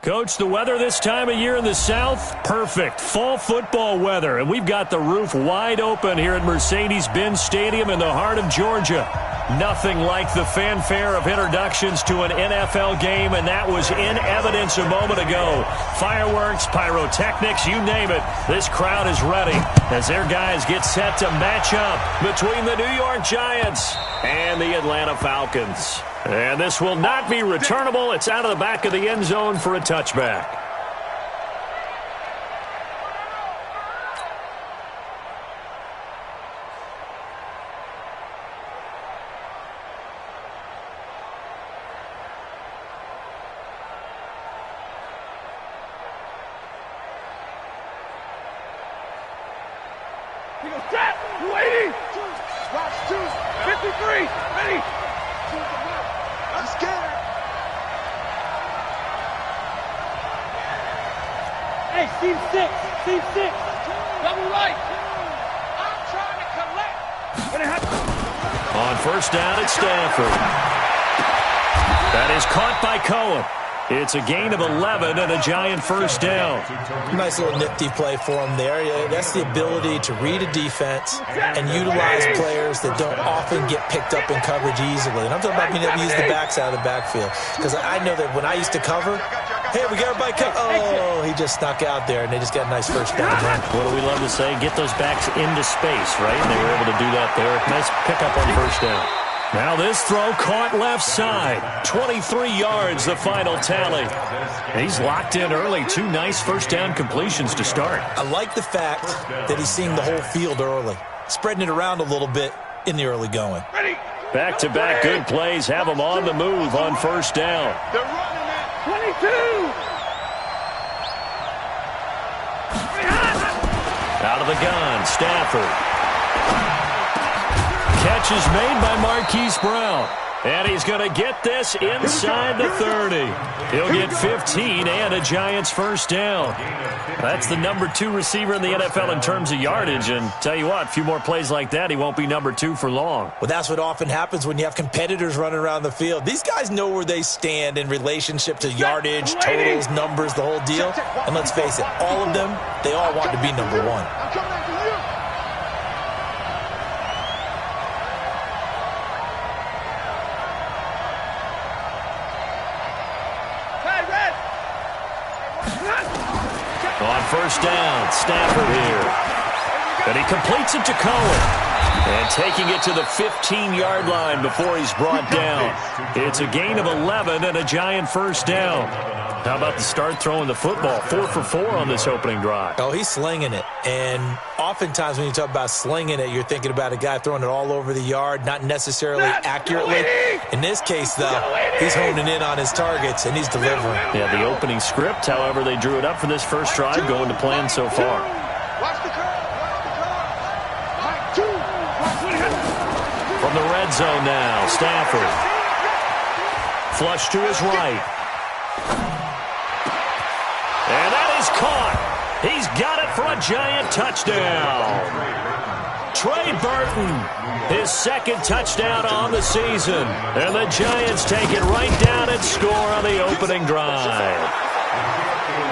Coach, the weather this time of year in the South, perfect. Fall football weather, and we've got the roof wide open here at Mercedes-Benz Stadium in the heart of Georgia. Nothing like the fanfare of introductions to an NFL game, and that was in evidence a moment ago. Fireworks, pyrotechnics, you name it. This crowd is ready as their guys get set to match up between the New York Giants and the Atlanta Falcons. And this will not be returnable. It's out of the back of the end zone for a touchback. He goes, set, 280, box 2, 53, ready. I'm scared. Hey, seam 6, double right. I'm trying to collect. On first down, it's Stafford. That is caught by Cohen. It's a gain of 11 and a Giant first down. Nice little nifty play for him there. Yeah, that's the ability to read a defense and utilize players that don't often get picked up in coverage easily. And I'm talking about being able to use the backs out of the backfield. Because I know that when I used to cover, hey, we got everybody covered. Oh, he just snuck out there, and they just got a nice first down. What do we love to say? Get those backs into space, right? And they were able to do that there. Nice pickup on first down. Now this throw caught left side. 23 yards, the final tally. He's locked in early. 2 nice first down completions to start. I like the fact that he's seeing the whole field early, spreading it around a little bit in the early going. Back-to-back good plays have him on the move on first down. They're running at 22. Out of the gun, Stafford. Catch is made by Marquise Brown. And he's going to get this inside the 30. He'll get 15 and a Giants first down. That's the number 2 receiver in the NFL in terms of yardage. And tell you what, a few more plays like that, he won't be number 2 for long. Well, that's what often happens when you have competitors running around the field. These guys know where they stand in relationship to yardage, totals, numbers, the whole deal. And let's face it, all of them, they all want to be number 1. On first down, Stafford here. And he completes it to Cohen. And taking it to the 15-yard line before he's brought down. It's a gain of 11 and a Giant first down. How about the start throwing the football? 4 for 4 on this opening drive. Oh, he's slinging it. And oftentimes when you talk about slinging it, you're thinking about a guy throwing it all over the yard, not necessarily accurately. In this case, though, he's honing in on his targets, and he's delivering. Yeah, the opening script, however, they drew it up for this first drive, going to plan so far. From the red zone now, Stafford. Flush to his right. And that is caught. He's got it for a Giant touchdown. Trey Burton, his second touchdown on the season. And the Giants take it right down and score on the opening drive.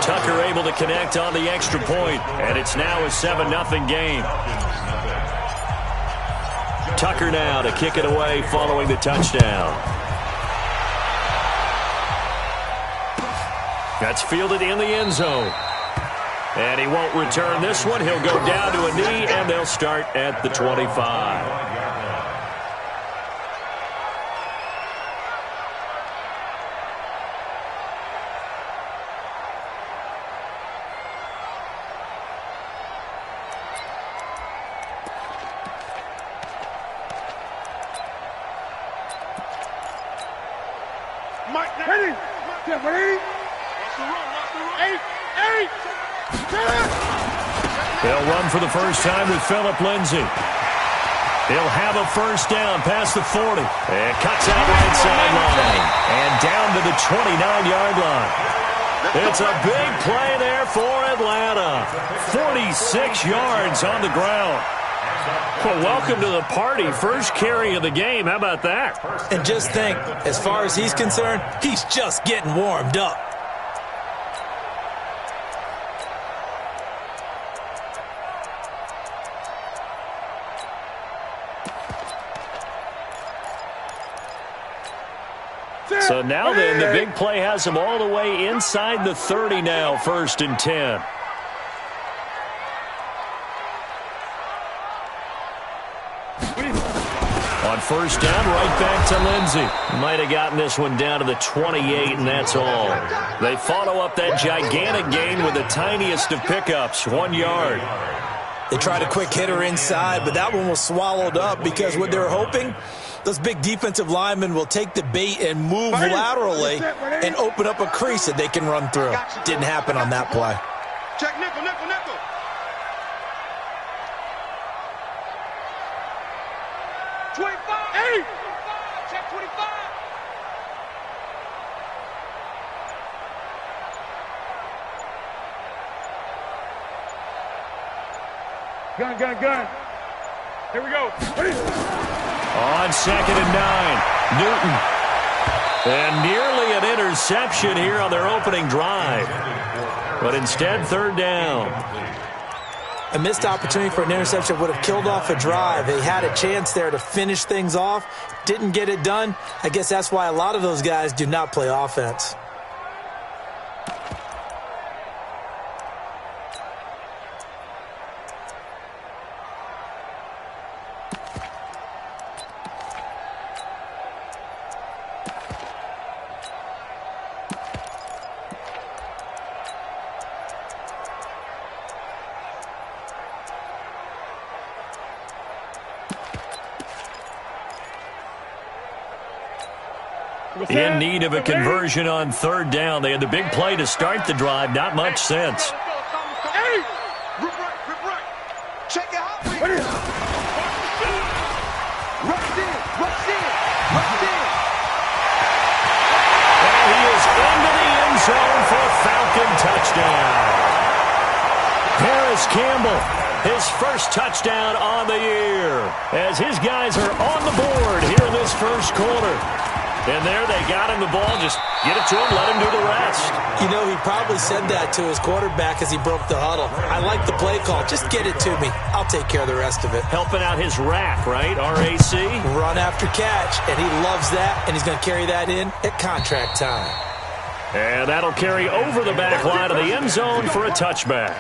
Tucker able to connect on the extra point, and it's now a 7-0 game. Tucker now to kick it away following the touchdown. That's fielded in the end zone. And he won't return this one. He'll go down to a knee, and they'll start at the 25. Mike, ready? Get ready? They'll run for the first time with Phillip Lindsay. He'll have a first down past the 40. And cuts out right sideline. And down to the 29-yard line. It's a big play there for Atlanta. 46 yards on the ground. Well, welcome to the party. First carry of the game. How about that? And just think, as far as he's concerned, he's just getting warmed up. So now then, the big play has them all the way inside the 30 now, 1st and 10. On 1st down, right back to Lindsey. Might have gotten this one down to the 28, and that's all. They follow up that gigantic gain with the tiniest of pickups, 1 yard. They tried a quick hitter inside, but that one was swallowed up because what they were hoping, those big defensive linemen will take the bait and move laterally and open up a crease that they can run through. Didn't happen on that play. Check nickel, nickel, nickel. Hey! Check 25. Gun, gun, gun. Here we go. On 2nd and 9, Newton. And nearly an interception here on their opening drive. But instead, 3rd down. A missed opportunity for an interception would have killed off a drive. They had a chance there to finish things off. Didn't get it done. I guess that's why a lot of those guys do not play offense. In need of a conversion on 3rd down. They had the big play to start the drive. Not much sense. Hey! Rip right. Check it out. Rush in. And he is into the end zone for Falcon touchdown. Harris Campbell, his first touchdown on the year, as his guys are on the board here in this 1st quarter. And there they got him the ball. Just get it to him, let him do the rest. You know, he probably said that to his quarterback as he broke the huddle. I like the play call. Just get it to me. I'll take care of the rest of it. Helping out his rack, right? RAC? Run after catch, and he loves that, and he's going to carry that in at contract time. And that'll carry over the back line of the end zone for a touchback.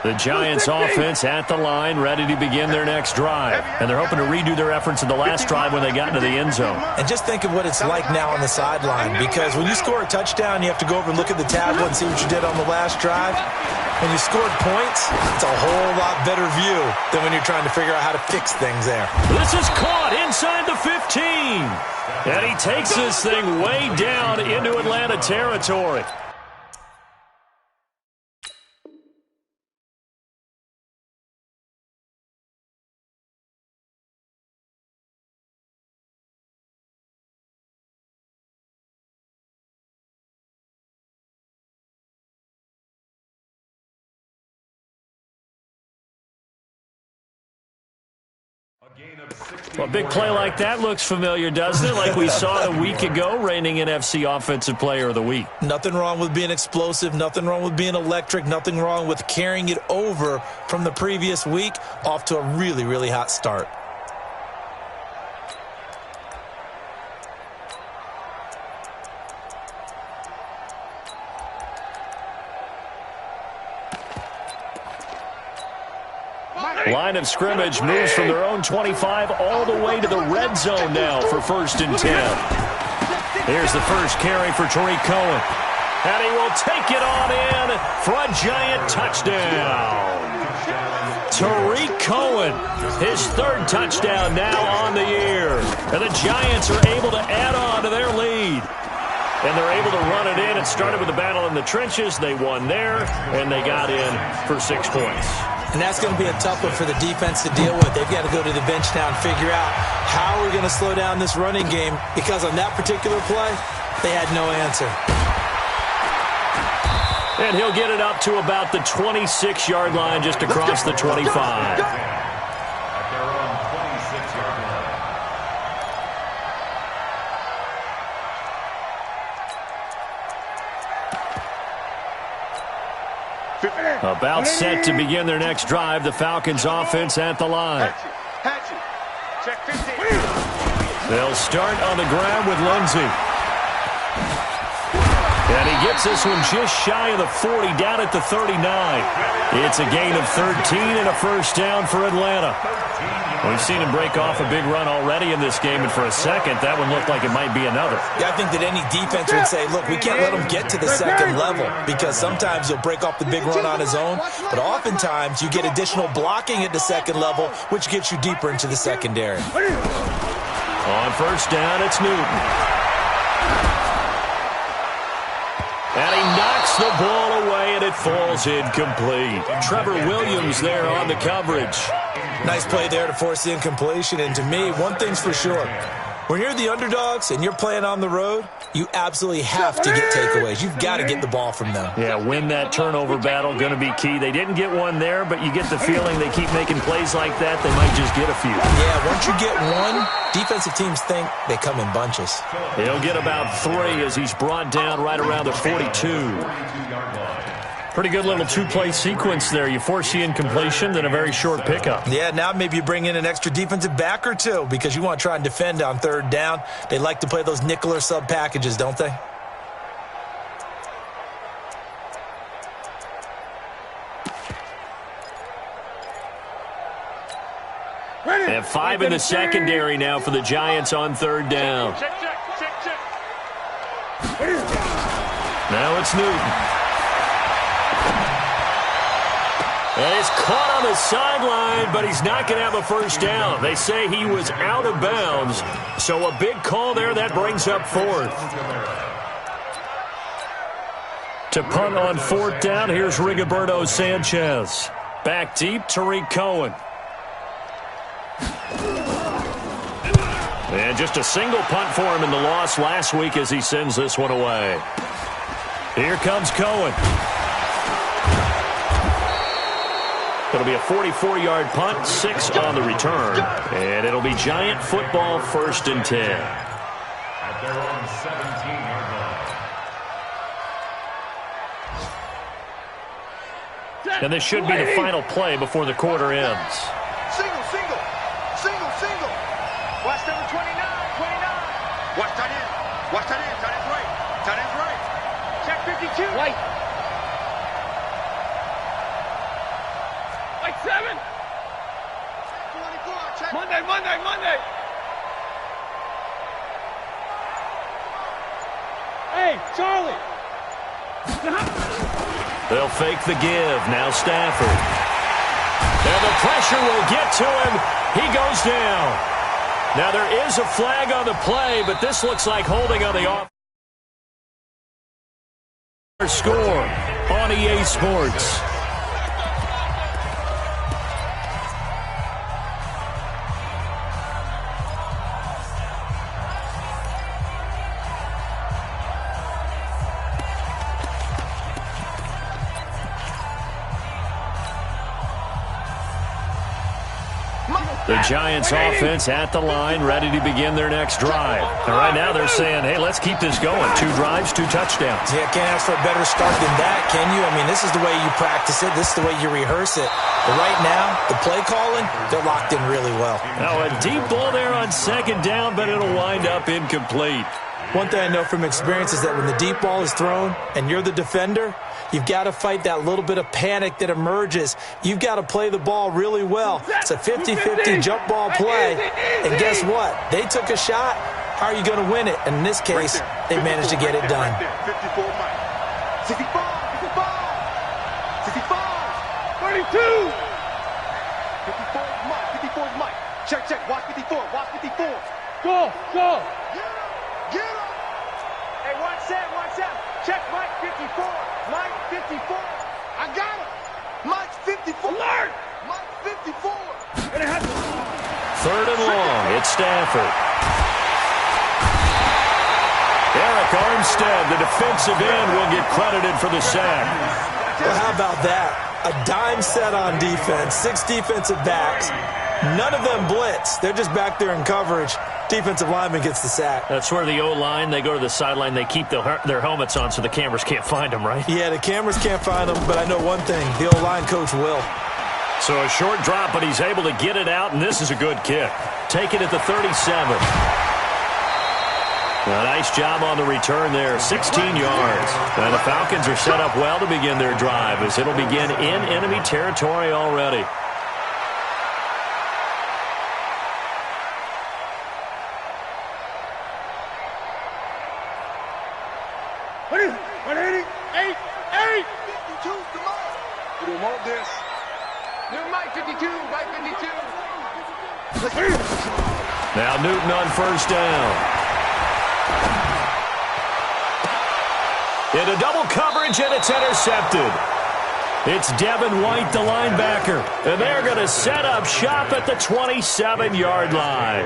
The Giants offense at the line, ready to begin their next drive. And they're hoping to redo their efforts in the last drive when they got into the end zone. And just think of what it's like now on the sideline, because when you score a touchdown, you have to go over and look at the tablet and see what you did on the last drive. When you scored points, it's a whole lot better view than when you're trying to figure out how to fix things there. This is caught inside the 15. And he takes this thing way down into Atlanta territory. Well, a big play like that looks familiar, doesn't it? Like we saw a week ago, reigning NFC Offensive Player of the Week. Nothing wrong with being explosive, nothing wrong with being electric, nothing wrong with carrying it over from the previous week off to a really, really hot start. Line of scrimmage moves from their own 25 all the way to the red zone now for 1st and 10. Here's the first carry for Tariq Cohen. And he will take it on in for a giant touchdown. Tariq Cohen, his third touchdown now on the year. And the Giants are able to add on to their lead. And they're able to run it in. It started with a battle in the trenches. They won there, and they got in for 6 points. And that's going to be a tough one for the defense to deal with. They've got to go to the bench now and figure out how we're going to slow down this running game, because on that particular play, they had no answer. And he'll get it up to about the 26-yard line, just across the 25. About set to begin their next drive, the Falcons offense at the line. They'll start on the ground with Lindsey. And he gets this one just shy of the 40, down at the 39. It's a gain of 13 and a first down for Atlanta. We've seen him break off a big run already in this game, and for a second, that one looked like it might be another. Yeah, I think that any defense would say, look, we can't let him get to the second level, because sometimes he'll break off the big run on his own, but oftentimes you get additional blocking at the second level, which gets you deeper into the secondary. On first down, it's Newton. And he knocks the ball away, and it falls incomplete. Trevor Williams there on the coverage. Nice play there to force the incompletion. And to me, one thing's for sure. When you're the underdogs and you're playing on the road, you absolutely have to get takeaways. You've got to get the ball from them. Yeah, win that turnover battle, going to be key. They didn't get one there, but you get the feeling they keep making plays like that, they might just get a few. Yeah, once you get one, defensive teams think they come in bunches. He'll get about 3 as he's brought down right around the 42. Pretty good little two-play sequence there. You force the incompletion, then a very short pickup. Yeah, now maybe you bring in an extra defensive back or two, because you want to try and defend on third down. They like to play those nickel or sub packages, don't they? And 5 in the secondary now for the Giants on third down. Now it's Newton. And he's caught on the sideline, but he's not going to have a first down. They say he was out of bounds. So a big call there. That brings up 4th. To punt on 4th down, here's Rigoberto Sanchez. Back deep, Tariq Cohen. And just a single punt for him in the loss last week as he sends this one away. Here comes Cohen. It'll be a 44-yard punt, 6 on the return. And it'll be Giant football, 1st and 10. At their own 17-yard line. And this should be the final play before the quarter ends. Single, single, single, single. Watch number 29, 29. Watch tight end. Watch tight end. Tight end's right. Tight end's right. Check 52. White. White 7. 24. Check. Monday, Monday, Monday. Hey, Charlie. They'll fake the give. Now Stafford. And the pressure will get to him. He goes down. Now there is a flag on the play, but this looks like holding on the off. Score on EA Sports. The Giants offense at the line, ready to begin their next drive. And right now they're saying, hey, let's keep this going. 2 drives, 2 touchdowns. Yeah, can't ask for a better start than that, can you? I mean, this is the way you practice it. This is the way you rehearse it. But right now, the play calling, they're locked in really well. Now a deep ball there on 2nd down, but it'll wind up incomplete. One thing I know from experience is that when the deep ball is thrown and you're the defender, you've got to fight that little bit of panic that emerges. You've got to play the ball really well. It's a 50-50 jump ball play. And guess what? They took a shot. How are you going to win it? And in this case, they managed to get it done. 54, 65, 65, 65, 32. Watch 54. Watch 54. Go. Get him. Hey, watch that. Check Mike 54. Mike 54. I got him. Mike 54. Alert. Mike 54. Third and long. It's Stafford. Eric Armstead, the defensive end, will get credited for the sack. Well, how about that? A dime set on defense, 6 defensive backs. None of them blitz. They're just back there in coverage. Defensive lineman gets the sack. That's where the O-line, they go to the sideline, they keep their helmets on so the cameras can't find them, right? Yeah, the cameras can't find them, but I know one thing. The O-line coach will. So a short drop, but he's able to get it out, and this is a good kick. Take it at the 37. A nice job on the return there, 16 yards. And the Falcons are set up well to begin their drive as it'll begin in enemy territory already. We don't want this. New Mike 52. Mike 52. Now Newton on first down. Into double coverage, and it's intercepted. It's Devin White, the linebacker, and they're going to set up shop at the 27-yard line.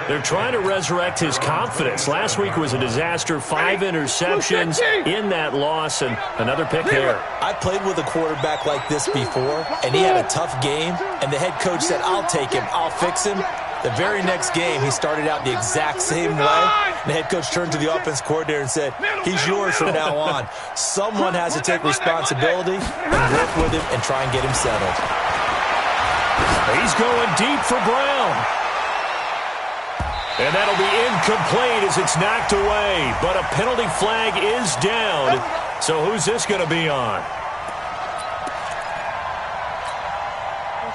They're trying to resurrect his confidence. Last week was a disaster, 5 interceptions in that loss, and another pick here. I played with a quarterback like this before, and he had a tough game, and the head coach said, I'll take him, I'll fix him. The very next game, he started out the exact same way. And the head coach turned to the offense coordinator and said, he's yours from now on. Someone has to take responsibility and work with him and try and get him settled. He's going deep for Brown. And that'll be incomplete as it's knocked away. But a penalty flag is down. So who's this going to be on?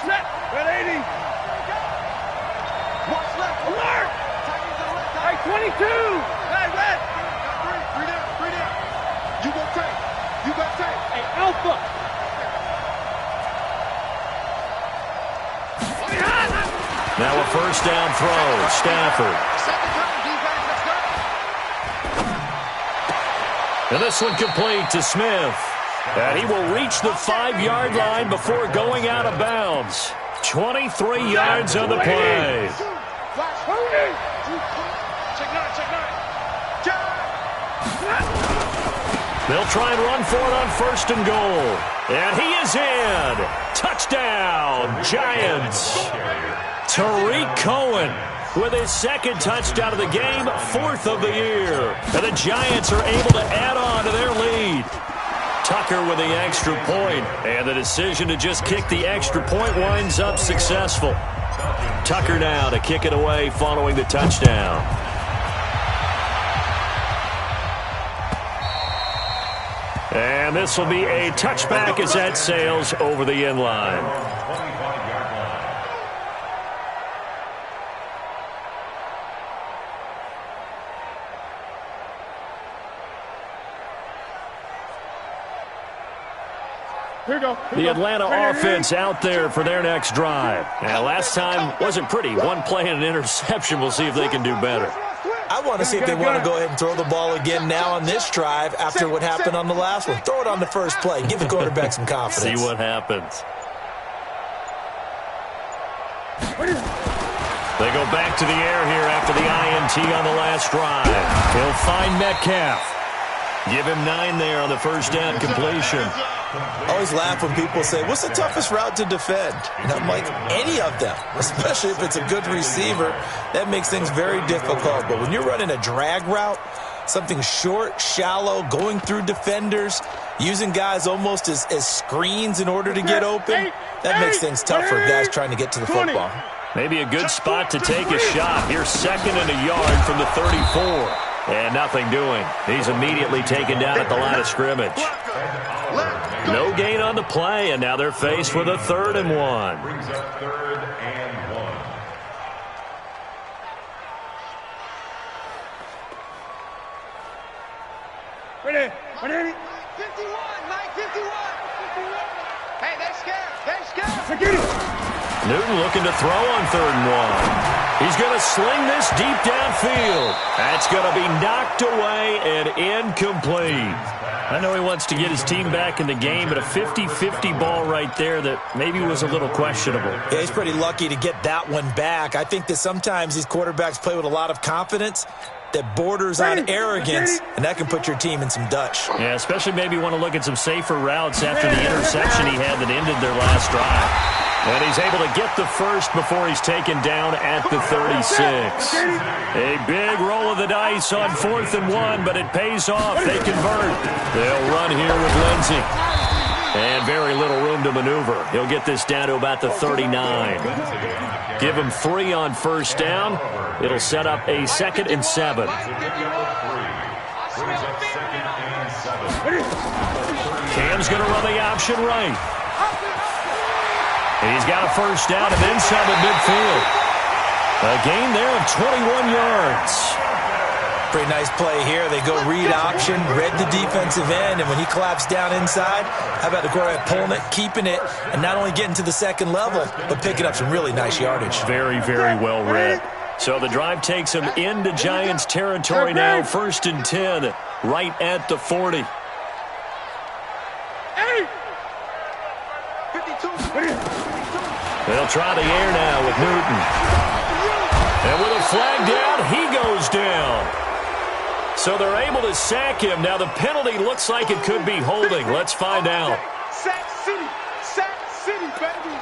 Red 80. Watch left. Alert. Hey, 22. Hey, red. Three down. You go take. Hey, Alpha. Now a first down throw. Stafford. Second time, defense. Let's go. And this one complete to Smith. And he will reach the 5-yard line before going out of bounds. 23 yards on the play. Check nine. They'll try and run for it on first and goal. And he is in. Touchdown, Giants. Tariq Cohen with his second touchdown of the game, 4th of the year. And the Giants are able to add on to their lead. Tucker with the extra point, and the decision to just kick the extra point winds up successful. Tucker now to kick it away following the touchdown. And this will be a touchback as that sails over the end line. The Atlanta offense out there for their next drive. Now, last time wasn't pretty. One play and an interception. We'll see if they can do better. I want to see if they want to go ahead and throw the ball again now on this drive after what happened on the last one. Throw it on the first play. Give the quarterback some confidence. See what happens. They go back to the air here after the INT on the last drive. He'll find Metcalf. Give him 9 there on the first down completion. I always laugh when people say, what's the toughest route to defend? And I'm like, any of them, especially if it's a good receiver. That makes things very difficult. But when you're running a drag route, something short, shallow, going through defenders, using guys almost as screens in order to get open, that makes things tough for guys trying to get to the football. Maybe a good spot to take a shot. Here's 2nd and a yard from the 34. And nothing doing. He's immediately taken down at the line of scrimmage. No gain on the play, and now they're faced with a 3rd and 1. Brings up 3rd and 1. Ready. Mike 51. Hey, they're scared. Security. Newton looking to throw on 3rd and 1. He's going to sling this deep downfield. That's going to be knocked away and incomplete. I know he wants to get his team back in the game, but a 50-50 ball right there that maybe was a little questionable. Yeah, he's pretty lucky to get that one back. I think that sometimes these quarterbacks play with a lot of confidence that borders on arrogance, and that can put your team in some Dutch. Yeah, especially maybe want to look at some safer routes after the interception he had that ended their last drive. And he's able to get the first before he's taken down at the 36. A big roll of the dice on 4th and 1, but it pays off. They convert. They'll run here with Lindsey. And very little room to maneuver. He'll get this down to about the 39. Give him 3 on 1st down. It'll set up a 2nd and 7. Cam's going to run the option right. And he's got a 1st down and then some at midfield. A gain there of 21 yards. Pretty nice play here. They go read option, read the defensive end, and when he collapsed down inside, how about the quarterback pulling it, keeping it, and not only getting to the 2nd level, but picking up some really nice yardage. Very, very well read. So the drive takes him into Giants territory now. 1st and 10, right at the 40. They'll try the air now with Newton. And with a flag down, he goes down. So they're able to sack him. Now the penalty looks like it could be holding. Let's find out. Sack City, baby.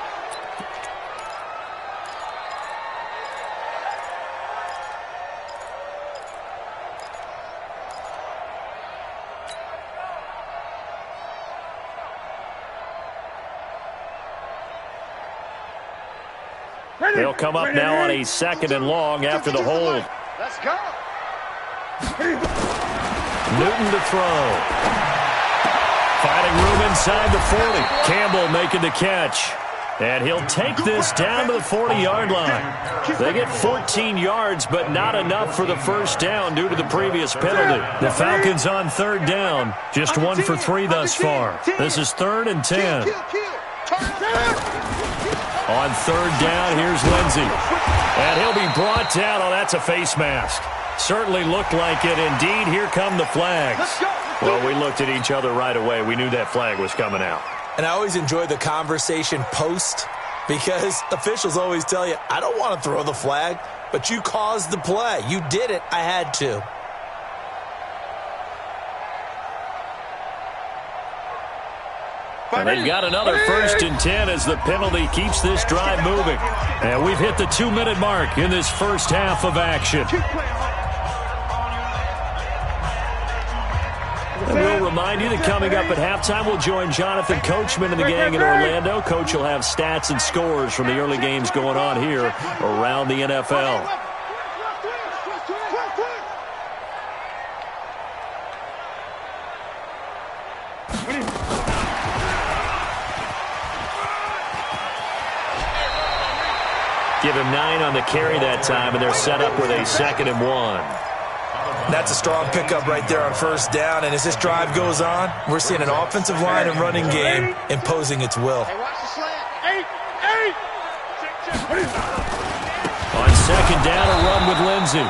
They'll come up now on a 2nd and long after the hold. Let's go. Newton to throw. Finding room inside the 40. Campbell making the catch. And he'll take this down to the 40-yard line. They get 14 yards, but not enough for the 1st down due to the previous penalty. The Falcons on 3rd down. Just 1 for 3 thus far. This is 3rd and 10. On 3rd down, here's Lindsey. And he'll be brought down. Oh, that's a face mask. Certainly looked like it. Indeed, here come the flags. Well, we looked at each other right away. We knew that flag was coming out. And I always enjoy the conversation post because officials always tell you, I don't want to throw the flag, but you caused the play. You did it. I had to. And they've got another 1st and 10 as the penalty keeps this drive moving. And we've hit the 2-minute mark in this first half of action. And we'll remind you that coming up at halftime, we'll join Jonathan Coachman and the gang in Orlando. Coach will have stats and scores from the early games going on here around the NFL. Give him 9 on the carry that time, and they're set up with a 2nd and 1. That's a strong pickup right there on 1st down, and as this drive goes on, we're seeing an offensive line and running game imposing its will. Hey, watch the slant. On 2nd down, a run with Lindsey.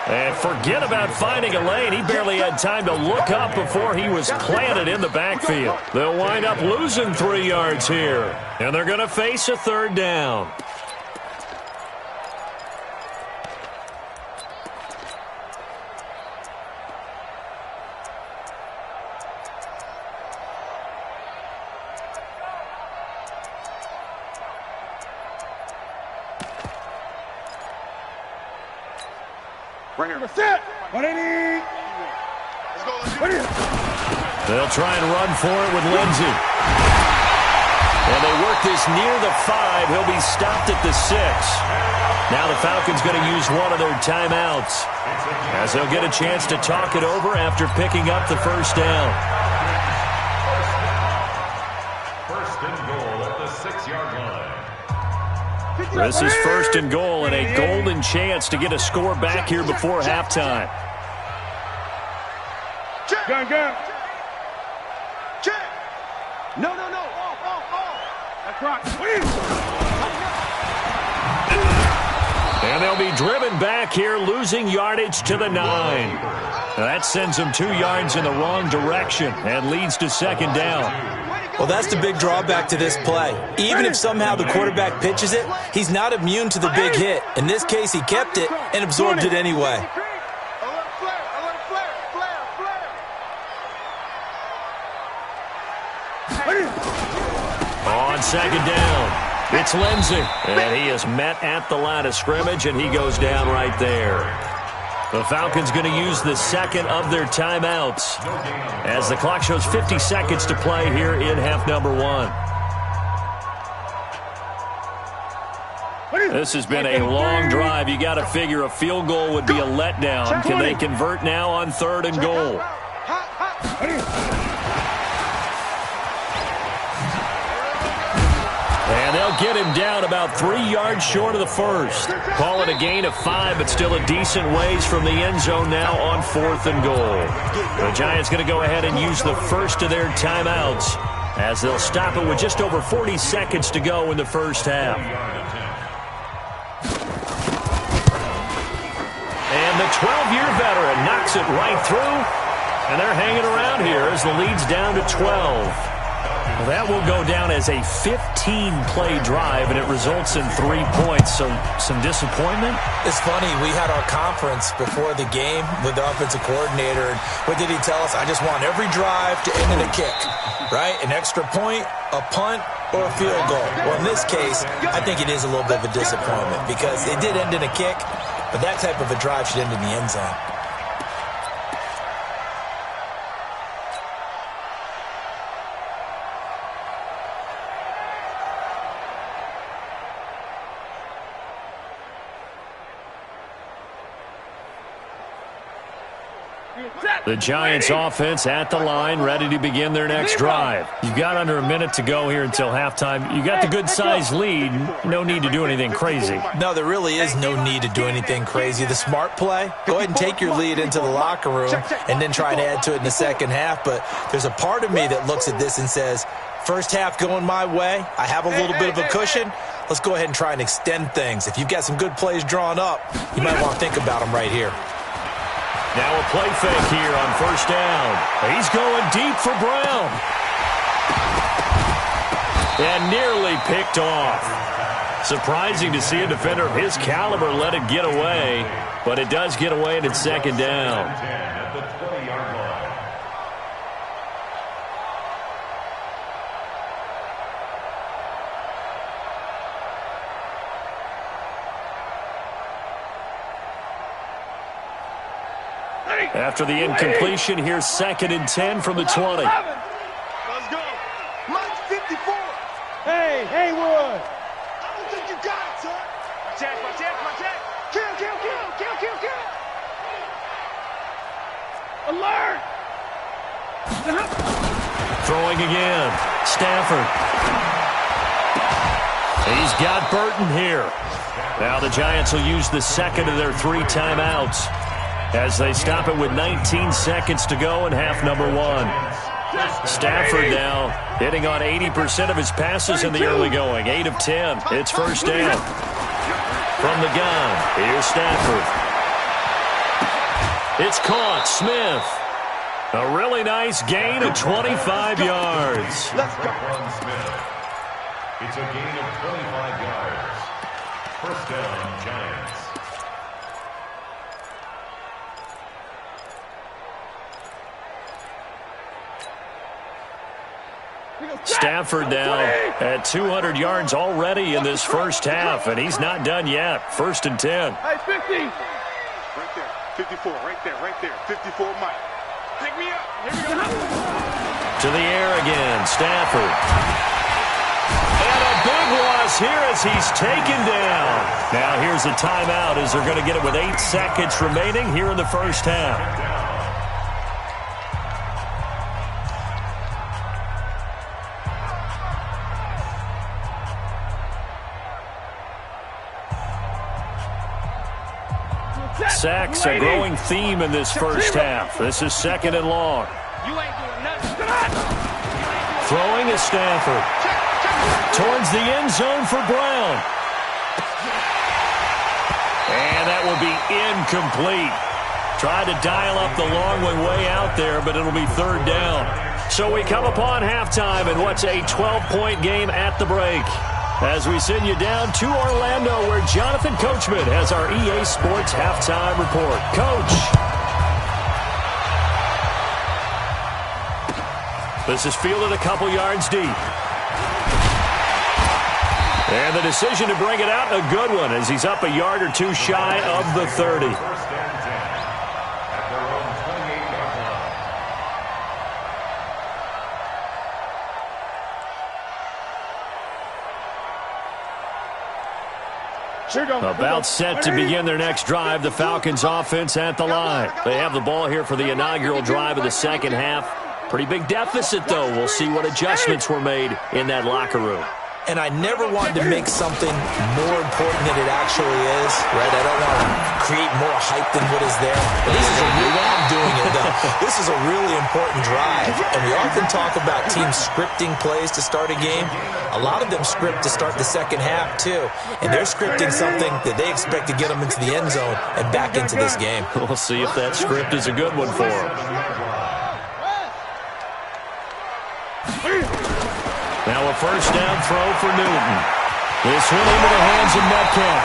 And forget about finding a lane. He barely had time to look up before he was planted in the backfield. They'll wind up losing 3 yards here, and they're going to face a 3rd down. Right here. Set. 180. Let's go. They'll try and run for it with Lindsey. And they work this near the 5. He'll be stopped at the 6. Now the Falcons going to use one of their timeouts as they'll get a chance to talk it over after picking up the 1st down. First and goal at the 6-yard line. This is 1st and goal and a golden chance to get a score back here before halftime. Gun. Check. No. Off. That's right. And they'll be driven back here, losing yardage to the 9. That sends them 2 yards in the wrong direction and leads to second down. Well, that's the big drawback to this play. Even if somehow the quarterback pitches it, he's not immune to the big hit. In this case, he kept it and absorbed it anyway. On second down, it's Lindsey. And he is met at the line of scrimmage, and he goes down right there. The Falcons going to use the second of their timeouts as the clock shows 50 seconds to play here in half number 1. This has been a long drive. You got to figure a field goal would be a letdown. Can they convert now on 3rd and goal? And they'll get him down about 3 yards short of the first. Call it a gain of 5, but still a decent ways from the end zone now on 4th and goal. The Giants going to go ahead and use the first of their timeouts as they'll stop it with just over 40 seconds to go in the first half. And the 12-year veteran knocks it right through, and they're hanging around here as the lead's down to 12. Well, that will go down as a 15-play drive, and it results in 3 points. So some disappointment? It's funny. We had our conference before the game with the offensive coordinator. And what did he tell us? I just want every drive to end in a kick, right? An extra point, a punt, or a field goal. Well, in this case, I think it is a little bit of a disappointment because it did end in a kick, but that type of a drive should end in the end zone. The Giants offense at the line, ready to begin their next drive. You've got under a minute to go here until halftime. You got the good-sized lead. No need to do anything crazy. No, there really is no need to do anything crazy. The smart play, go ahead and take your lead into the locker room and then try and add to it in the second half. But there's a part of me that looks at this and says, first half going my way, I have a little bit of a cushion. Let's go ahead and try and extend things. If you've got some good plays drawn up, you might want to think about them right here. Now a play fake here on first down. He's going deep for Brown. And nearly picked off. Surprising to see a defender of his caliber let it get away, but it does get away and it's second down. At the 20-yard line. After the incompletion, here's 2nd and 10 from the 20. Let's go. Mike 54. Hey, Haywood. I don't think you got it, son. Check. Kill. Alert. Throwing again. Stafford. He's got Burton here. Now the Giants will use the second of their 3 timeouts as they stop it with 19 seconds to go in half number 1. Stafford now hitting on 80% of his passes in the early going. 8 of 10. It's first down. From the gun, here's Stafford. It's caught. Smith. A really nice gain of 25 yards. Let's go. Smith. It's a gain of 25 yards. First down, Giants. Stafford now at 200 yards already in this first half, and he's not done yet. 1st and 10. Hey, 50. Right there. 54. Right there. 54, Mike. Pick me up. Here we go. To the air again. Stafford. And a big loss here as he's taken down. Now here's a timeout as they're going to get it with 8 seconds remaining here in the first half. Sacks, a growing theme in this first half. This is 2nd and long. You ain't doing nothing. Throwing is Stafford. Towards the end zone for Brown. incomplete. Tried to dial up the long way out there, but it'll be third down. So we come upon halftime in what's a 12-point game at the break. As we send you down to Orlando, where Jonathan Coachman has our EA Sports halftime report. Coach. This is fielded a couple yards deep. And the decision to bring it out, a good one, as he's up a yard or two shy of the 30. About set to begin their next drive, the Falcons offense at the line. They have the ball here for the inaugural drive of the second half. Pretty big deficit, though. We'll see what adjustments were made in that locker room. And I never wanted to make something more important than it actually is, right? I don't want to create more hype than what is there. But this is a real way I'm doing it, though. This is a really important drive. And we often talk about teams scripting plays to start a game. A lot of them script to start the second half, too. And they're scripting something that they expect to get them into the end zone and back into this game. We'll see if that script is a good one for them. Now a first down throw for Newton. This one into the hands of Metcalf.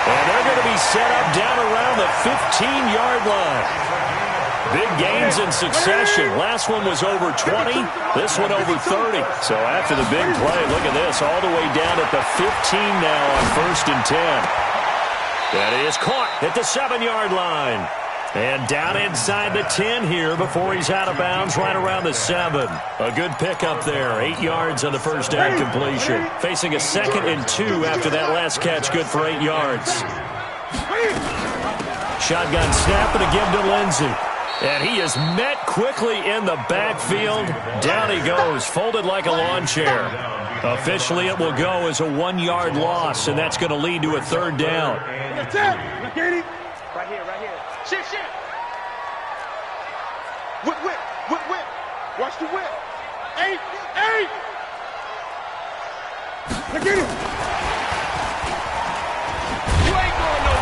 And they're going to be set up down around the 15-yard line. Big gains in succession. Last one was over 20. This one over 30. So after the big play, look at this. All the way down at the 15 now on 1st and 10. That is caught at the 7-yard line. And down inside the 10 here before he's out of bounds right around the 7. A good pickup there. 8 yards on the first down completion. Facing a 2nd and 2 after that last catch. Good for 8 yards. Shotgun snap and a give to Lindsey. And he is met quickly in the backfield. Down he goes, folded like a lawn chair. Officially, it will go as a 1-yard loss, and that's going to lead to a 3rd down. Right here, right here. Shit. Whip. Watch the whip. 8. Look at him.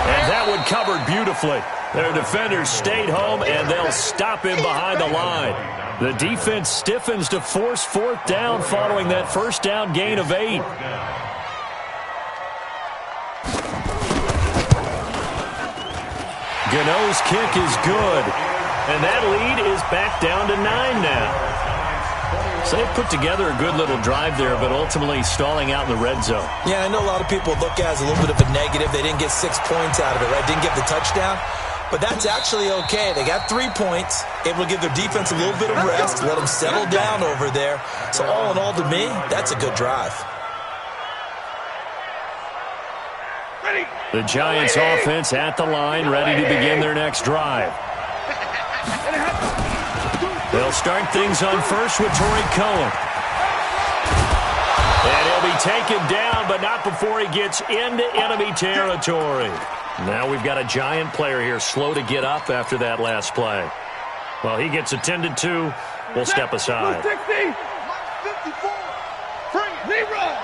And that one covered beautifully. Their defenders stayed home, and they'll stop him behind the line. The defense stiffens to force 4th down following that first down gain of 8. Gano's kick is good, and that lead is back down to 9 now. So they put together a good little drive there, but ultimately stalling out in the red zone. Yeah, I know a lot of people look at it as a little bit of a negative. They didn't get 6 points out of it, right? Didn't get the touchdown. But that's actually okay. They got 3 points, able to give their defense a little bit of rest, let them settle down over there. So all in all, to me, that's a good drive. The Giants offense at the line, ready to begin their next drive. They'll start things on first with Torrey Cohen. And he'll be taken down, but not before he gets into enemy territory. Now we've got a Giant player here slow to get up after that last play. Well, he gets attended to. We'll step aside. 60. 54. Bring it. Leroy.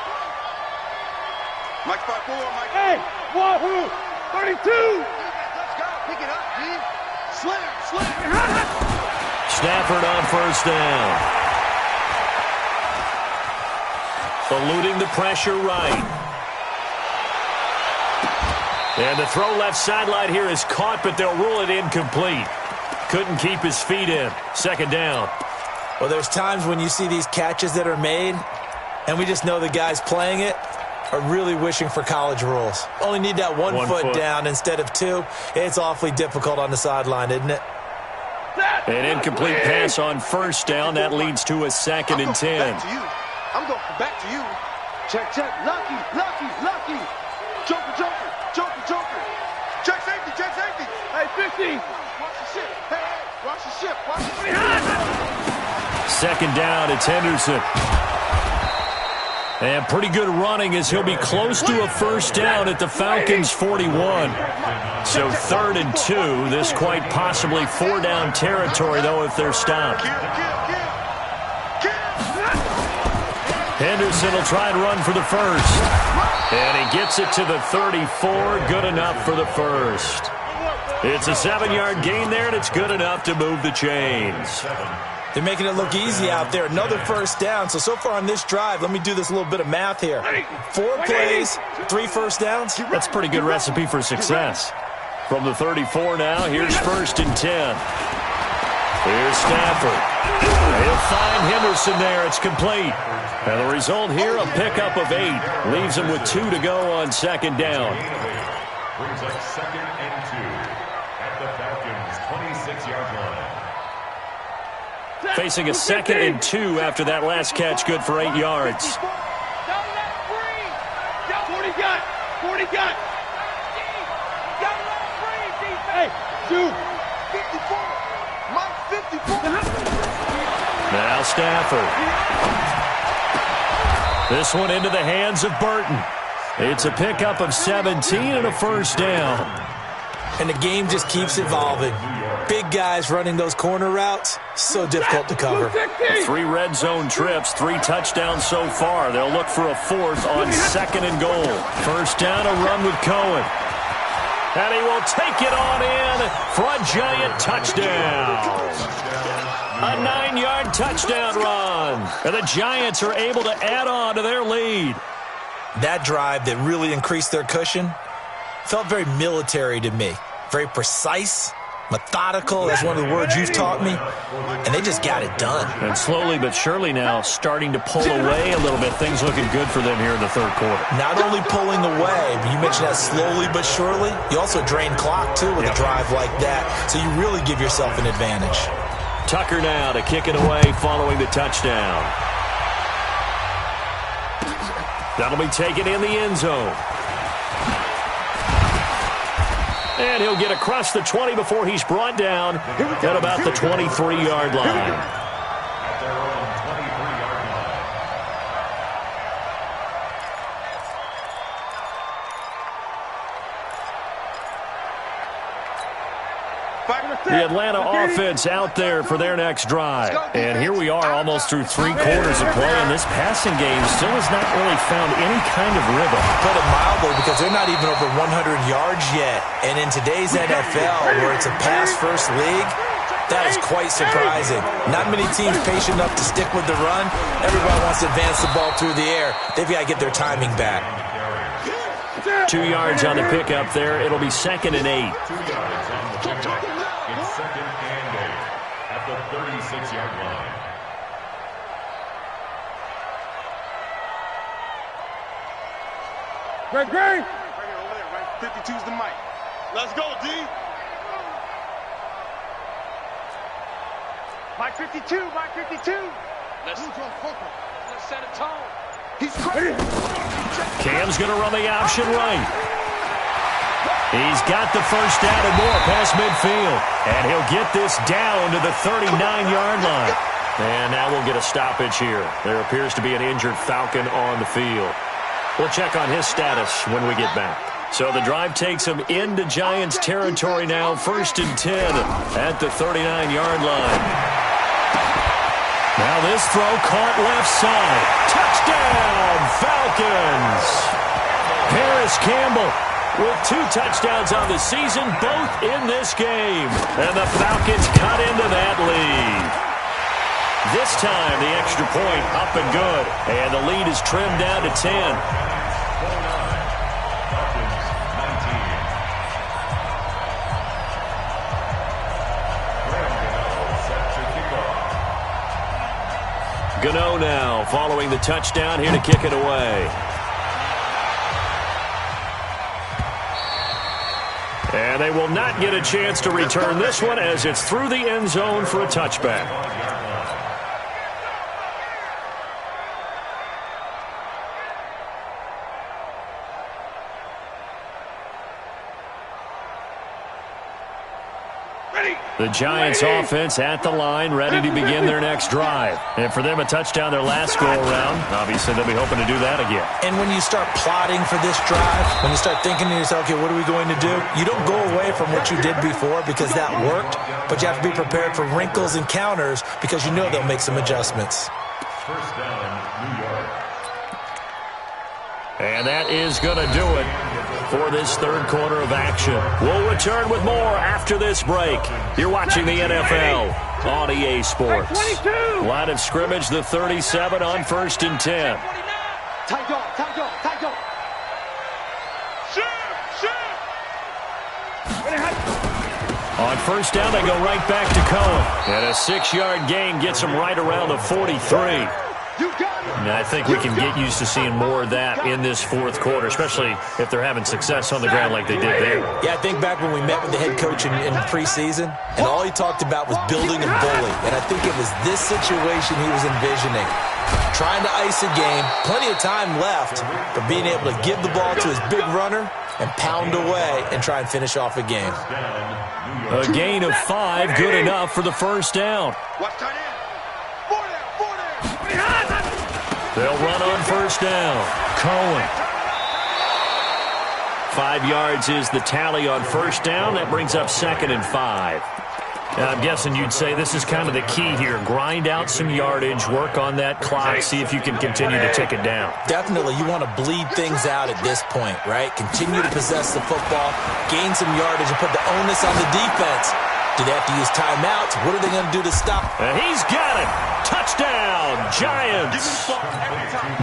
Mike 5-4, Mike. Hey, Wahoo. 32. Let's go. Pick it up, G. Slam. Stafford on first down. Eluding the pressure right. And the throw left sideline here is caught, but they'll rule it incomplete. Couldn't keep his feet in. 2nd down. Well, there's times when you see these catches that are made, and we just know the guys playing it are really wishing for college rules. Only need that one foot down instead of 2. It's awfully difficult on the sideline, isn't it? An incomplete pass on first down. That leads to a 2nd and 10. I'm going back to you. Check. Lucky. Joker. Check safety. Hey, 50. Watch the ship. Hey, watch the ship. 2nd down, it's Henderson. And pretty good running as he'll be close to a first down at the Falcons' 41. So 3rd and 2. This quite possibly 4-down territory, though, if they're stopped. Henderson will try and run for the first. And he gets it to the 34. Good enough for the first. It's a 7-yard gain there, and it's good enough to move the chains. They're making it look easy out there. Another first down. So far on this drive, let me do this little bit of math here. 4 plays, 3 first downs. That's a pretty good recipe for success. From the 34 now, here's 1st and 10. Here's Stafford. He'll find Henderson there. It's complete. And the result here, a pickup of 8. Leaves him with 2 to go on 2nd down. Brings up 2nd and 2 at the Falcons' 26-yard line. Facing a 2nd and 2 after that last catch, good for 8 yards. 40 got. 40 got. Hey, dude. 54. Mike 54. Now Stafford. This one into the hands of Burton. It's a pickup of 17 and a first down. And the game just keeps evolving. Big guys running those corner routes, so difficult to cover. 3 red zone trips, 3 touchdowns so far. They'll look for a 4th on 2nd and goal. First down, a run with Cohen. And he will take it on in for a giant touchdown. A 9-yard touchdown run. And the Giants are able to add on to their lead. That drive that really increased their cushion felt very military to me. Very precise, methodical, that's one of the words you've taught me. And they just got it done. And slowly but surely now starting to pull away a little bit. Things looking good for them here in the 3rd quarter. Not only pulling away, but you mentioned that slowly but surely. You also drain clock, too, with a drive like that. So you really give yourself an advantage. Tucker now to kick it away following the touchdown. That'll be taken in the end zone. And he'll get across the 20 before he's brought down at about the 23-yard line. At their own 23-yard line. The Atlanta offense out there for their next drive. And here we are almost through 3 quarters of play, and this passing game still has not really found any kind of rhythm. Put it mildly, because they're not even over 100 yards yet. And in today's NFL, where it's a pass-first league, that is quite surprising. Not many teams patient enough to stick with the run. Everybody wants to advance the ball through the air. They've got to get their timing back. 2 yards on the pickup there. It'll be 2nd and 8. 2 yards on the pickup. It's 2nd and 8 at the 36-yard line. Great. Right here over there, right? 52's the mic. Let's go, D. Mike 52, Mike 52. Let's set a tone. He's crazy. Cam's going to run the option right. He's got the first down and more past midfield. And he'll get this down to the 39-yard line. And now we'll get a stoppage here. There appears to be an injured Falcon on the field. We'll check on his status when we get back. So the drive takes him into Giants territory now. 1st and 10 at the 39-yard line. Now this throw caught left side. Touchdown, Falcons! Paris Campbell with 2 touchdowns on the season, both in this game. And the Falcons cut into that lead. This time, the extra point up and good. And the lead is trimmed down to 10. Gano now following the touchdown here to kick it away. And they will not get a chance to return this one as it's through the end zone for a touchback. The Giants offense at the line, ready to begin their next drive. And for them, a touchdown their last go-around. Obviously, they'll be hoping to do that again. And when you start plotting for this drive, when you start thinking to yourself, okay, what are we going to do? You don't go away from what you did before because that worked, but you have to be prepared for wrinkles and counters because you know they'll make some adjustments. First down, New York. And that is going to do it for this third quarter of action. We'll return with more after this break. You're watching the NFL on EA Sports. Line of scrimmage, the 37 on 1st and 10. Tight dog. On 1st down, they go right back to Cohen. And a 6-yard gain gets them right around the 43. And I think we can get used to seeing more of that in this fourth quarter, especially if they're having success on the ground like they did there. Yeah, I think back when we met with the head coach in preseason, and all he talked about was building a bully. And I think it was this situation he was envisioning. Trying to ice a game, plenty of time left, but being able to give the ball to his big runner and pound away and try and finish off a game. A gain of 5, good enough for the first down. Watch tight end. 4 down. They'll run on 1st down. Cohen. 5 yards is the tally on 1st down. That brings up 2nd and 5. Now, I'm guessing you'd say this is kind of the key here. Grind out some yardage, work on that clock, see if you can continue to tick it down. Definitely, you want to bleed things out at this point, right? Continue to possess the football, gain some yardage, and put the onus on the defense. Do they have to use timeouts? What are they going to do to stop? And he's got it. Touchdown, Giants.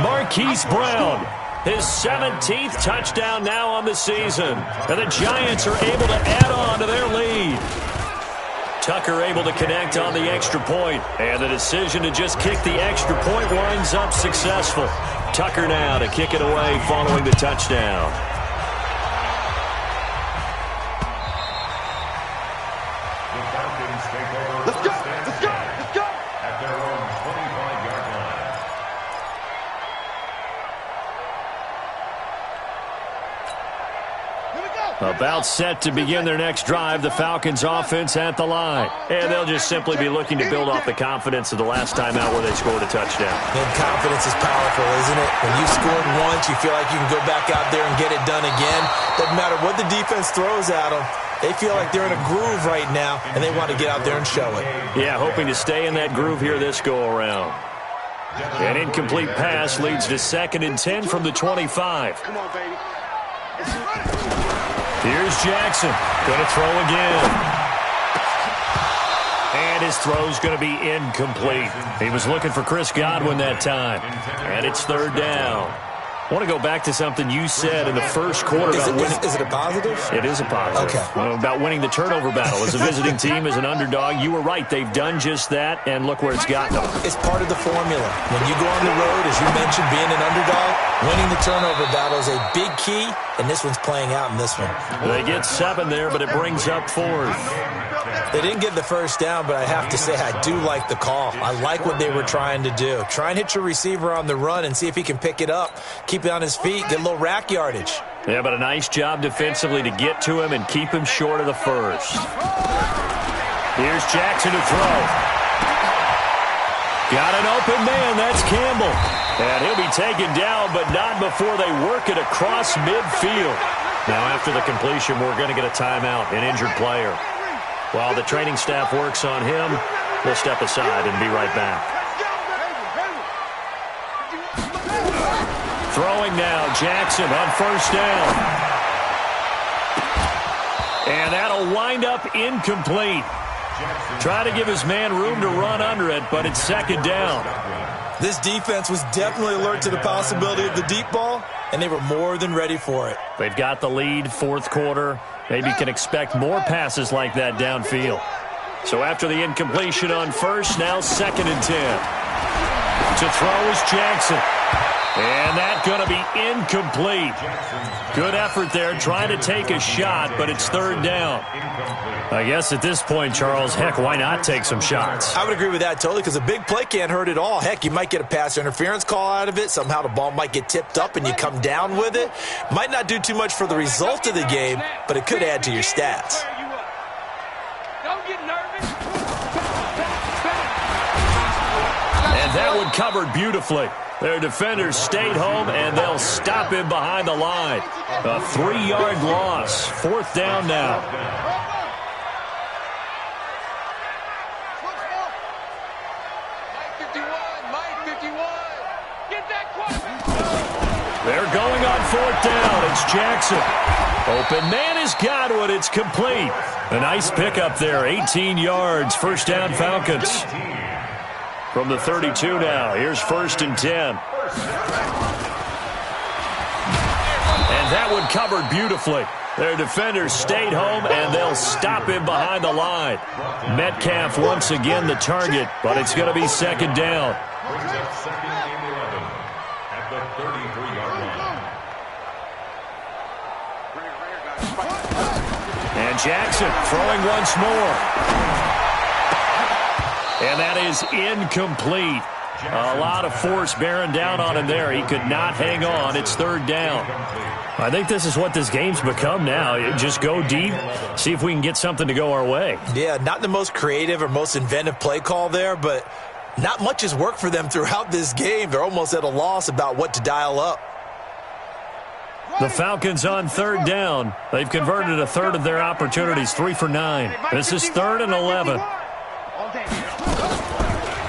Marquise Brown, his 17th touchdown now on the season. And the Giants are able to add on to their lead. Tucker able to connect on the extra point. And the decision to just kick the extra point winds up successful. Tucker now to kick it away following the touchdown. Let's go. At their own 25-yard line. About set to begin their next drive, the Falcons offense at the line. And they'll just simply be looking to build off the confidence of the last time out where they scored a touchdown. And confidence is powerful, isn't it? When you've scored once, you feel like you can go back out there and get it done again. Doesn't matter what the defense throws at them. They feel like they're in a groove right now, and they want to get out there and show it. Yeah, hoping to stay in that groove here this go-around. An incomplete pass leads to 2nd and 10 from the 25. Come on, baby. Here's Jackson. Going to throw again. And his throw's going to be incomplete. He was looking for Chris Godwin that time. And it's 3rd down. I want to go back to something you said in the first quarter about winning. Is it a positive? It is a positive. Okay. About winning the turnover battle. As a visiting team, as an underdog, you were right. They've done just that, and look where it's gotten them. It's part of the formula. When you go on the road, as you mentioned, being an underdog, winning the turnover battle is a big key, and this one's playing out in this one. They get 7 there, but it brings up 4th. They didn't get the first down, but I have to say I do like the call. I like what they were trying to do. Try and hit your receiver on the run and see if he can pick it up. Keep it on his feet, get a little rack yardage. Yeah, but a nice job defensively to get to him and keep him short of the first. Here's Jackson to throw. Got an open man, that's Campbell. And he'll be taken down, but not before they work it across midfield. Now after the completion, we're going to get a timeout, an injured player. While the training staff works on him, we'll step aside and be right back. Throwing now, Jackson on 1st down. And that'll wind up incomplete. Try to give his man room to run under it, but it's 2nd down. This defense was definitely alert to the possibility of the deep ball, and they were more than ready for it. They've got the lead, 4th quarter. Maybe can expect more passes like that downfield. So after the incompletion on 1st, now 2nd and 10. To throw is Jackson. And that's going to be incomplete. Good effort there, trying to take a shot, but it's 3rd down. I guess at this point, Charles, heck, why not take some shots? I would agree with that totally, because a big play can't hurt at all. Heck, you might get a pass interference call out of it. Somehow the ball might get tipped up and you come down with it. Might not do too much for the result of the game, but it could add to your stats. Don't get nervous. And that one covered beautifully. Their defenders stayed home, and they'll stop him behind the line. A 3-yard loss. 4th down now. They're going on fourth down. It's Jackson. Open man has got one. It's complete. A nice pickup there. 18 yards. First down, Falcons. From the 32 now. Here's 1st and 10. And that one covered beautifully. Their defenders stayed home, and they'll stop him behind the line. Metcalf once again the target, but it's going to be 2nd down. Brings up 2nd and 11 at the 33-yard line. And Jackson throwing once more. And that is incomplete. A lot of force bearing down on him there. He could not hang on. It's 3rd down. I think this is what this game's become now. Just go deep, see if we can get something to go our way. Yeah, not the most creative or most inventive play call there, but not much has worked for them throughout this game. They're almost at a loss about what to dial up. The Falcons on 3rd down. They've converted a third of their opportunities, 3 for 9. This is 3rd and 11.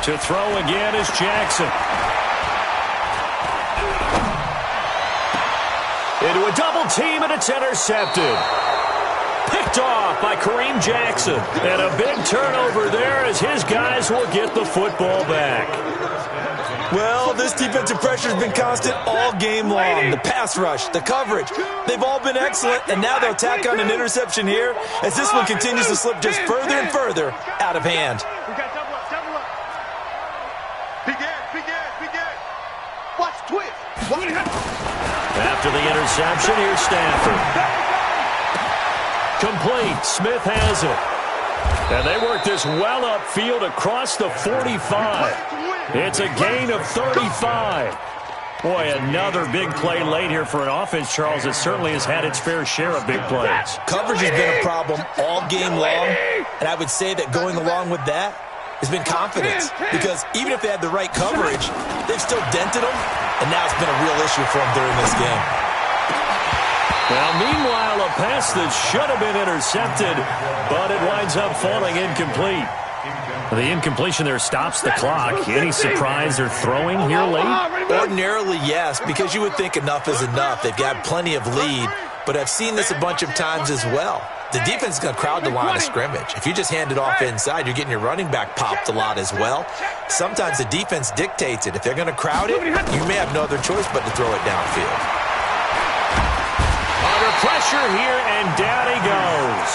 To throw again is Jackson. Into a double team, and it's intercepted. Picked off by Kareem Jackson. And a big turnover there as his guys will get the football back. Well, this defensive pressure has been constant all game long. The pass rush, the coverage, they've all been excellent, and now they'll tack on an interception here as this one continues to slip just further and further out of hand. Watch twist. After the interception, here's Stafford. Complete. Smith has it. And they work this well upfield across the 45. It's a gain of 35. Boy, another big play late here for an offense, Charles, that certainly has had its fair share of big plays. Coverage has been a problem all game long, and I would say that going along with that has been confidence, because even if they had the right coverage, they've still dented them, and now it's been a real issue for them during this game. Now, meanwhile, a pass that should have been intercepted, but it winds up falling incomplete. The incompletion there stops the clock. Any surprise they're throwing here late? Ordinarily, yes, because you would think enough is enough. They've got plenty of lead, but I've seen this a bunch of times as well. The defense is going to crowd the line of scrimmage. If you just hand it off inside, you're getting your running back popped a lot as well. Sometimes the defense dictates it. If they're going to crowd it, you may have no other choice but to throw it downfield. Under pressure here, and down he goes.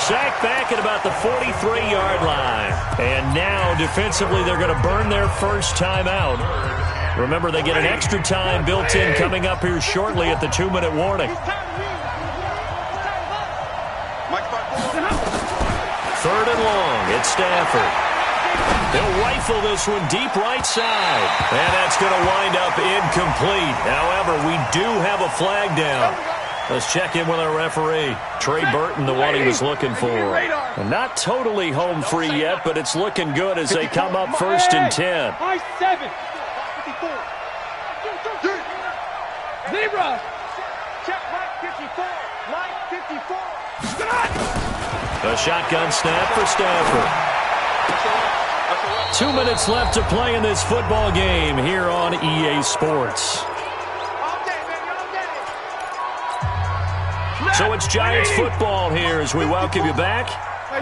Sacked back at about the 43-yard line. And now, defensively, they're going to burn their first time out. Remember, they get an extra time built in coming up here shortly at the 2-minute warning. 3rd and long. It's Stafford. They'll rifle this one deep right side. And that's going to wind up incomplete. However, we do have a flag down. Let's check in with our referee. Trey Burton, the one he was looking for. And not totally home free yet, but it's looking good as they come up 1st and 10. Zebra. Check right 54. Right 54. A shotgun snap for Stafford. 2 minutes left to play in this football game here on EA Sports. So it's Giants football here as we welcome you back.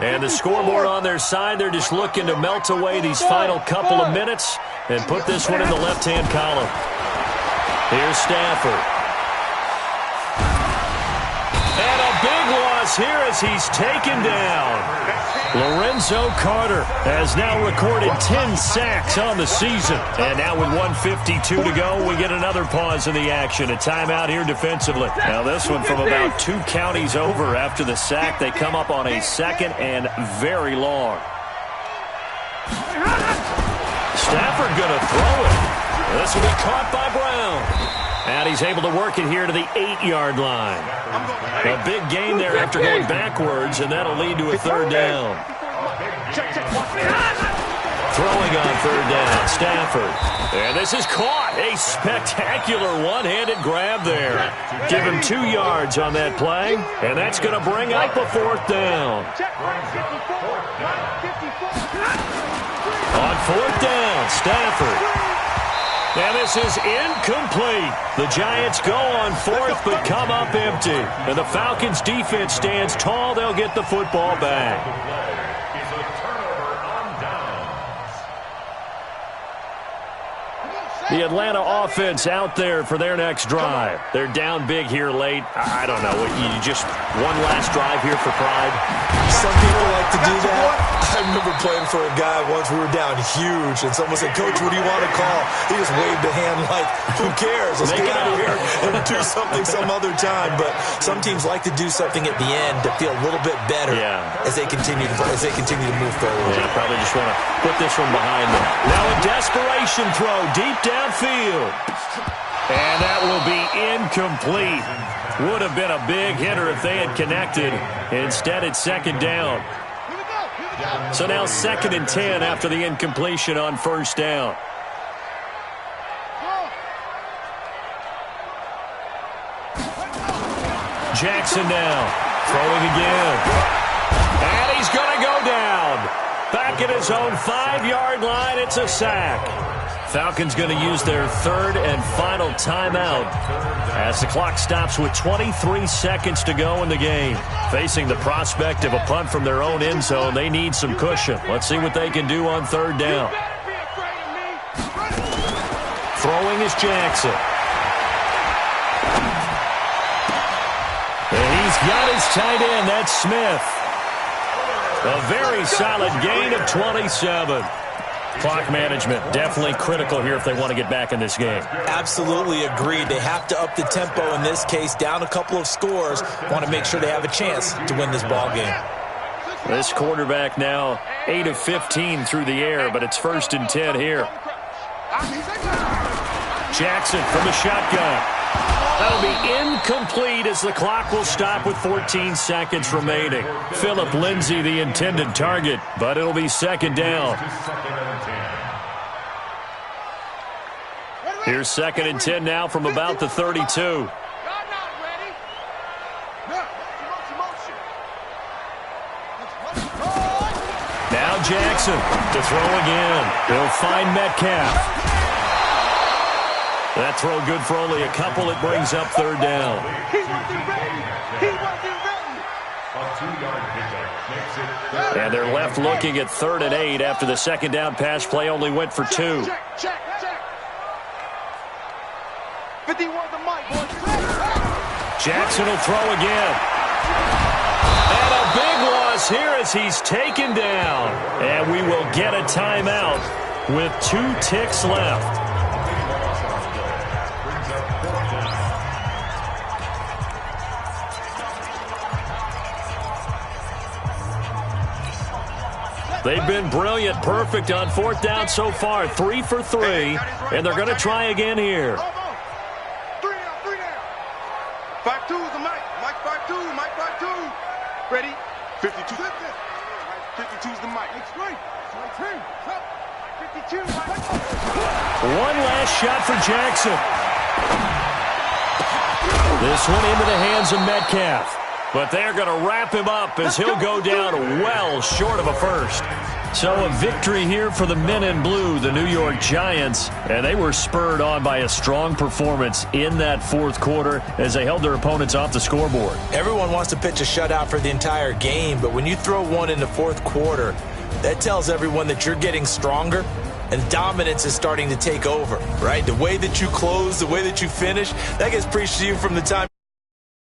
And the scoreboard on their side, they're just looking to melt away these final couple of minutes and put this one in the left-hand column. Here's Stafford. And a big loss here as he's taken down. Lorenzo Carter has now recorded 10 sacks on the season. And now with 1:52 to go, we get another pause in the action. A timeout here defensively. Now this one from about 2 counties over after the sack. They come up on a 2nd and very long. Stafford going to throw it. This will be caught by Brown. And he's able to work it here to the 8-yard line. A big gain there after going backwards, and that'll lead to a 3rd down. Throwing on 3rd down, Stafford. And this is caught. A spectacular one-handed grab there. Give him 2 yards on that play, and that's going to bring up a 4th down. On 4th down, Stafford. And this is incomplete. The Giants go on fourth but come up empty. And the Falcons' defense stands tall. They'll get the football back. The Atlanta offense out there for their next drive. They're down big here late. I don't know. You just one last drive here for pride? Some people like to do that. I remember playing for a guy once. We were down huge, and someone said, "Coach, what do you want to call?" He just waved a hand like, "Who cares? Let's get out of here and do something some other time." But some teams like to do something at the end to feel a little bit better as they continue to move forward. Yeah, probably just want to put this one behind them. Now a desperation throw deep downfield. And that will be incomplete. Would have been a big hitter if they had connected. Instead, it's second down. So now 2nd and 10 after the incompletion on first down. Jackson now throwing again. And he's going to go down. Back at his own 5-yard line, it's a sack. Falcons going to use their 3rd and final timeout as the clock stops with 23 seconds to go in the game. Facing the prospect of a punt from their own end zone, they need some cushion. Let's see what they can do on 3rd down. Throwing is Jackson. And he's got his tight end. That's Smith. A very solid gain of 27. Clock management definitely critical here if they want to get back in this game. Absolutely agreed. They have to up the tempo in this case, down a couple of scores. Want to make sure they have a chance to win this ball game. This quarterback now 8 of 15 through the air, but it's 1st and 10 here. Jackson from the shotgun. That'll be incomplete as the clock will stop with 14 seconds remaining. Phillip Lindsay the intended target, but it'll be 2nd down. Here's 2nd and 10 now from about the 32. Now Jackson to throw again. He'll find Metcalf. That throw good for only a couple. It brings up 3rd down. And they're left looking at 3rd and 8 after the 2nd down pass play only went for 2. Jackson will throw again. And a big loss here as he's taken down. And we will get a timeout with 2 ticks left. They've been brilliant, perfect on 4th down so far, 3 for 3, and they're going to try again here. 3 down. 5-2 is the mic. Mike 5-2, Mike 5-2. Ready? 52. 52 is the mic. 52. One last shot for Jackson. This one into the hands of Metcalf. But they're going to wrap him up as he'll go down well short of a first. So a victory here for the men in blue, the New York Giants. And they were spurred on by a strong performance in that 4th quarter as they held their opponents off the scoreboard. Everyone wants to pitch a shutout for the entire game, but when you throw one in the 4th quarter, that tells everyone that you're getting stronger and dominance is starting to take over, right? The way that you close, the way that you finish, that gets preached to you from the time